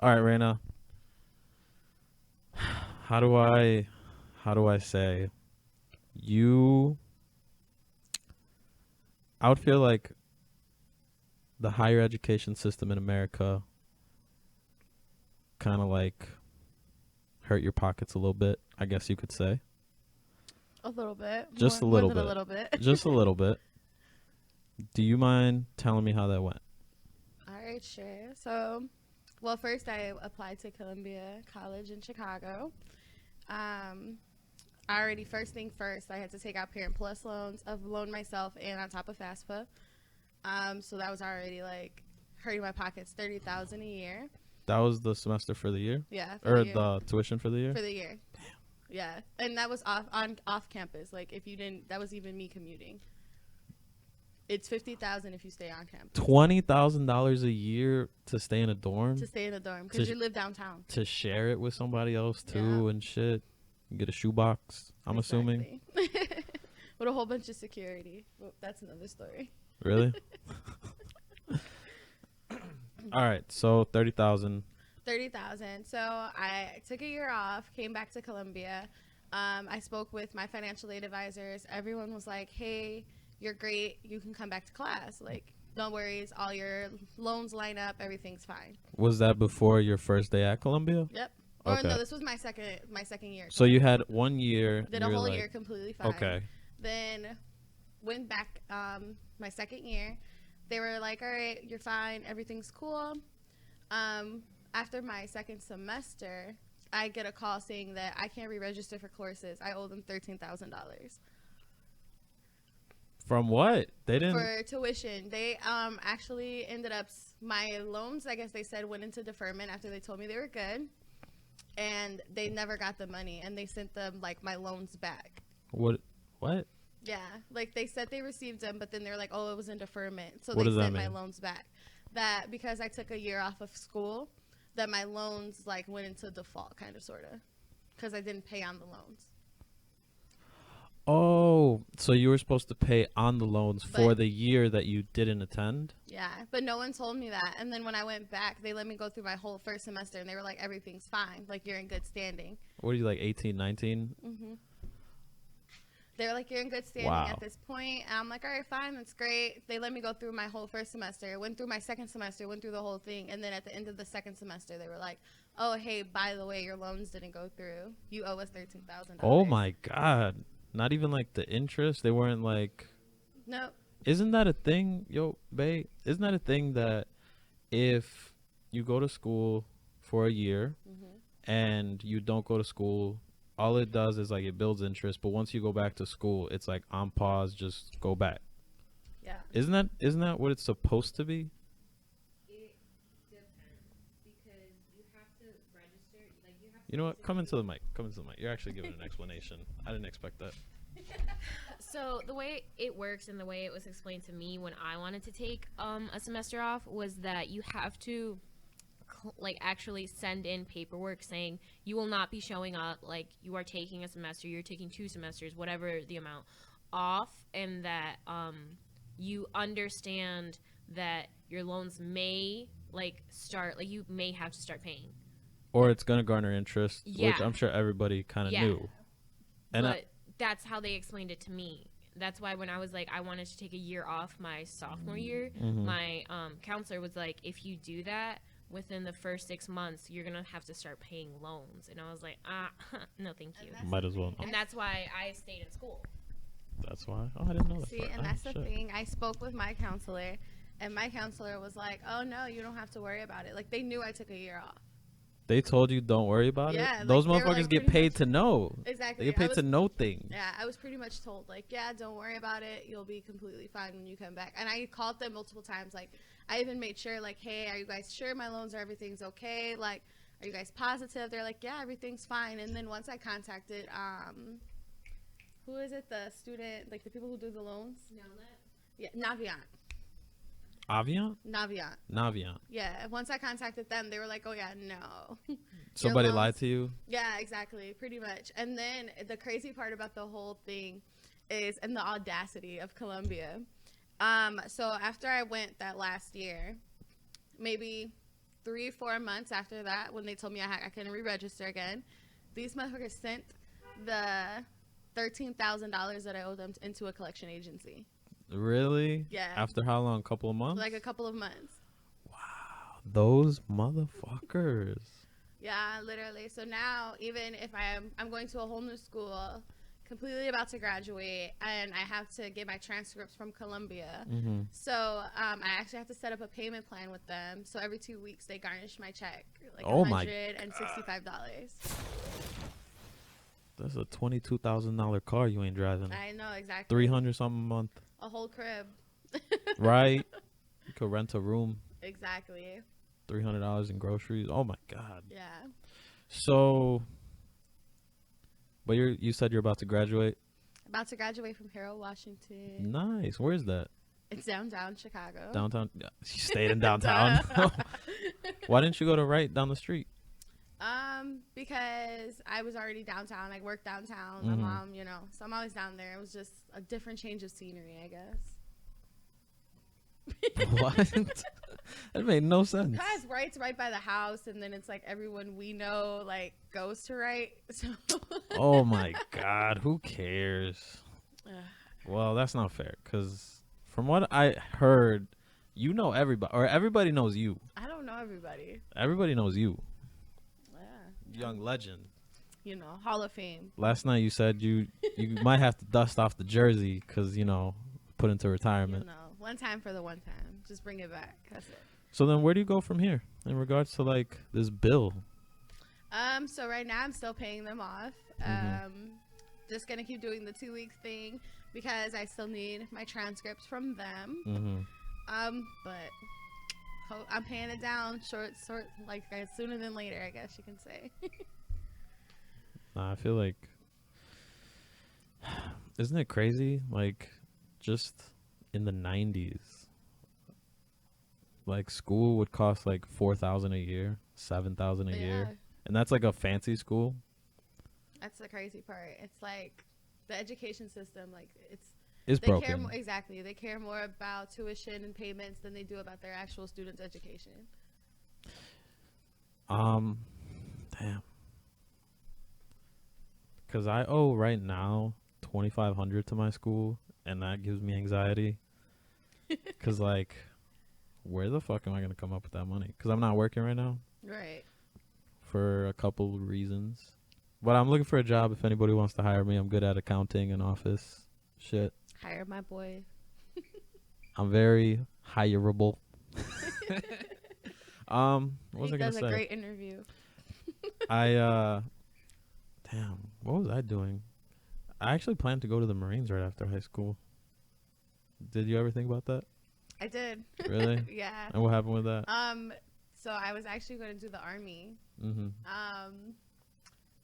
All right, Raina. How do I how do I say you I would feel like the higher education system in America kind of like hurt your pockets a little bit, I guess you could say. A little bit. Just a More little than a bit. little bit. Just a little bit. Do you mind telling me how that went? All right, sure. So, well, first I applied to Columbia College in Chicago. Um, I already, first thing first, I had to take out Parent Plus loans. I've loaned myself and on top of FAFSA. So that was already like hurting my pockets, 30,000 a year. That was the semester for the year? Yeah, for Or the year. the tuition for the year? For the year. Yeah, and that was off campus. Like if you didn't, that was even me commuting. It's 50,000 if you stay on campus. $20,000 a year to stay in a dorm? To stay in the dorm because To you live downtown. to share it with somebody else too and shit. You get a shoebox, I'm assuming. With a whole bunch of security. Well, that's another story. Really? All right, so 30,000. 30,000. So I took a year off, came back to Columbia. I spoke with my financial aid advisors. Everyone was like, "Hey, you're great. You can come back to class. Like, no worries. All your loans line up. Everything's fine." Was that before your first day at Columbia? Yep. Okay. Or no, this was my second year. So you had 1 year. Did a whole year completely fine. Okay. Then went back my second year. They were like, "All right, you're fine. Everything's cool." After my second semester, I get a call saying that I can't re-register for courses. I owe them $13,000 From what? They didn't. for tuition. They actually ended up my loans. I guess they said went into deferment after they told me they were good, and they never got the money, and they sent them like my loans back. What? What? Yeah, like they said they received them, but then they're like, "Oh, it was in deferment," so What they does that sent my mean? loans back. That because I took a year off of school, that my loans like went into default, kind of, sorta, because I didn't pay on the loans. Oh, so you were supposed to pay on the loans for But- the year that you didn't attend? Yeah, but no one told me that. And then when I went back, they let me go through my whole first semester, and they were like, "Everything's fine. Like you're in good standing." What are you, like 18, 19? They were like, "You're in good standing Wow. at this point." And I'm like, "All right, fine, that's great." They let me go through my whole first semester, went through my second semester, went through the whole thing. And then at the end of the second semester, they were like, "Oh, hey, by the way, your loans didn't go through. You owe us $13,000. Oh my God. Not even like the interest? They weren't like. No. Isn't that a thing, yo, babe? Isn't that a thing that if you go to school for a year and you don't go to school, all it does is like it builds interest, but once you go back to school, it's like on pause, just go back. Yeah. Isn't that what it's supposed to be? It depends because you have to register. Like you have to. You know what? Come into the mic. Come into the mic. You're actually giving an explanation. I didn't expect that. So the way it works and the way it was explained to me when I wanted to take a semester off was that you have to like actually send in paperwork saying you will not be showing up, like you are taking a semester, you're taking 2 semesters, whatever the amount, off, and that you understand that your loans may like start, like you may have to start paying, Or it's gonna garner interest, which Yeah. I'm sure everybody kind of Yeah. knew. And but that's how they explained it to me. That's why when I was like I wanted to take a year off my sophomore year, my counselor was like, if you do that within the first 6 months, you're gonna have to start paying loans. And I was like, no, thank you. might as well. Know. And that's why I stayed in school. That's why. Oh, I didn't know that. See, part. and Oh, that's the shit. thing. I spoke with my counselor, and my counselor was like, "Oh no, you don't have to worry about it." Like they knew I took a year off. They told you don't worry about Yeah, it. like, Those they were, motherfuckers like, get pretty paid much- to know. Exactly. They get paid to know things. Yeah, I was pretty much told like, "Yeah, don't worry about it. You'll be completely fine when you come back." And I called them multiple times. Like, I even made sure like, "Hey, are you guys sure my loans are everything's okay? Like, are you guys positive?" They're like, "Yeah, everything's fine." And then once I contacted who is it? The student, like the people who do the loans? Yeah, Navient. Aviant? Naviant. Yeah, once I contacted them, they were like, "Oh yeah, no." Somebody loans- lied to you? Yeah, exactly, pretty much. And then the crazy part about the whole thing is, and the audacity of Columbia. So after I went that last year, maybe 3-4 months after that, when they told me I couldn't re-register again, these motherfuckers sent the $13,000 that I owed them into a collection agency. Really? Yeah. After how long? Couple of months? Like a couple of months. Wow. Those motherfuckers. Yeah, literally. So now, even if I'm going to a whole new school, completely about to graduate, and I have to get my transcripts from Columbia. Mm-hmm. So I actually have to set up a payment plan with them. So every 2 weeks they garnish my check, like Oh my $165. That's a $22,000 car you ain't driving. I know, exactly. 300 something a month. A whole crib. Right? You could rent a room. Exactly. $300 in groceries. Oh my God. Yeah. So, but you said you're about to graduate. About to graduate from Harold, Washington. Nice. Where's that? It's downtown Chicago. Downtown. Yeah, she stayed in downtown. Why didn't you go to right down the street? Because I was already downtown. I worked downtown. My mom, so I'm always down there. It was just a different change of scenery, I guess. What? That made no sense. Because Wright's right by the house, and then it's like everyone we know like goes to Wright. So. Oh my God, who cares? Well, that's not fair, because from what I heard, you know everybody, or everybody knows you. I don't know everybody. Everybody knows you. Yeah. Young legend. Hall of Fame. Last night you said you might have to dust off the jersey because, put into retirement. One time for the one time. Just bring it back. That's it. So then where do you go from here in regards to like this bill? So right now I'm still paying them off. Just gonna keep doing the 2-week thing because I still need my transcripts from them. But I'm paying it down short, like sooner than later, I guess you can say. Nah, I feel like, isn't it crazy? Like, just in the 90s, like school would cost like $4,000 a year, $7,000 a year, and that's like a fancy school. That's the crazy part. It's like the education system, like it's they broken. Care more, exactly. They care more about tuition and payments than they do about their actual students' education. Damn. Because I owe right now $2,500 to my school, and that gives me anxiety. Because like, where the fuck am I gonna come up with that money? Because I'm not working right now. Right. For a couple reasons, but I'm looking for a job. If anybody wants to hire me, I'm good at accounting and office shit. Hire my boy. I'm very hireable. What was I gonna say? He does a great interview. Damn, what was I doing? I actually planned to go to the Marines right after high school. Did you ever think about that? I did. Really? Yeah. And what happened with that? So I was actually going to do the Army.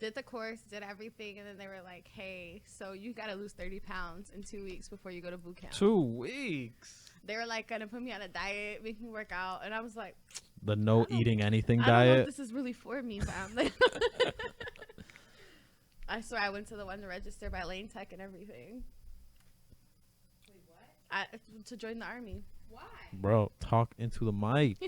Did the course, did everything, and then they were like, hey, so you got to lose 30 pounds in 2 weeks before you go to boot camp. 2 weeks? They were like going to put me on a diet, make me work out, and I was like, the no eating anything I diet? don't know if this is really for me, fam. I swear I went to the one to register by Lane Tech and everything. Wait, what? To join the Army. Why? Bro, talk into the mic.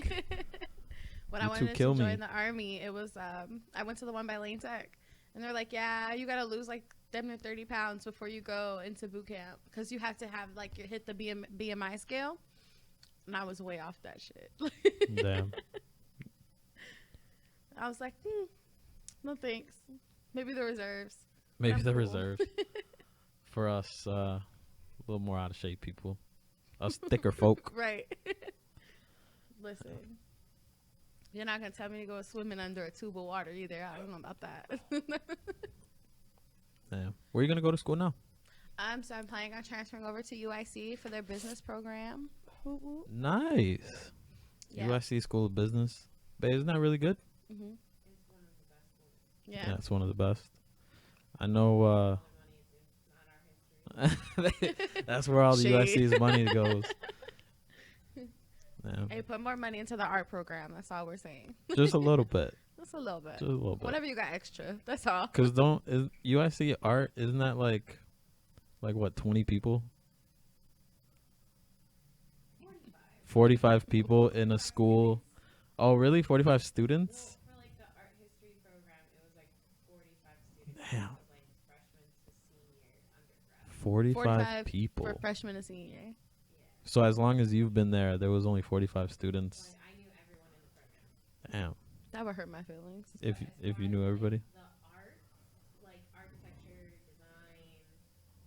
When You I wanted to kill me. join the Army, it was I went to the one by Lane Tech, and they're like, yeah, you gotta lose like damn near 30 pounds before you go into boot camp because you have to have like hit the BMI scale, and I was way off that shit. Damn. I was like, no thanks. Maybe the reserves. Maybe I'm the cool. reserve. For us, a little more out of shape people. Us thicker folk. Right. Listen. You're not going to tell me to go swimming under a tube of water either. I don't know about that. Damn. Where are you going to go to school now? So I'm planning on transferring over to UIC for their business program. Nice. Yeah. USC School of Business. Babe, isn't that really good? Mm-hmm. It's one of the best schools. Yeah. It's one of the best. I know that's where all the Shade. USC's money goes. Yeah. Hey, put more money into the art program. That's all we're saying. Just a little bit. Just a little bit. Just a little bit. Whatever you got extra. That's all. Because USC art, isn't that like what, 20 people? 45 people in a school. Oh, really? 45 students? For like the art history program, it was like 45 students. Damn. It was like freshman to senior undergrad. 45 for people. freshman and senior. So as long as you've been there was only 45 students. Like I knew everyone in the program. Damn. That would hurt my feelings. If you knew everybody. The art, like architecture, design,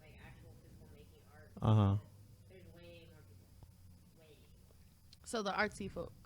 like actual physical making art. Uh-huh. There's way more people. Way more. So the artsy folk.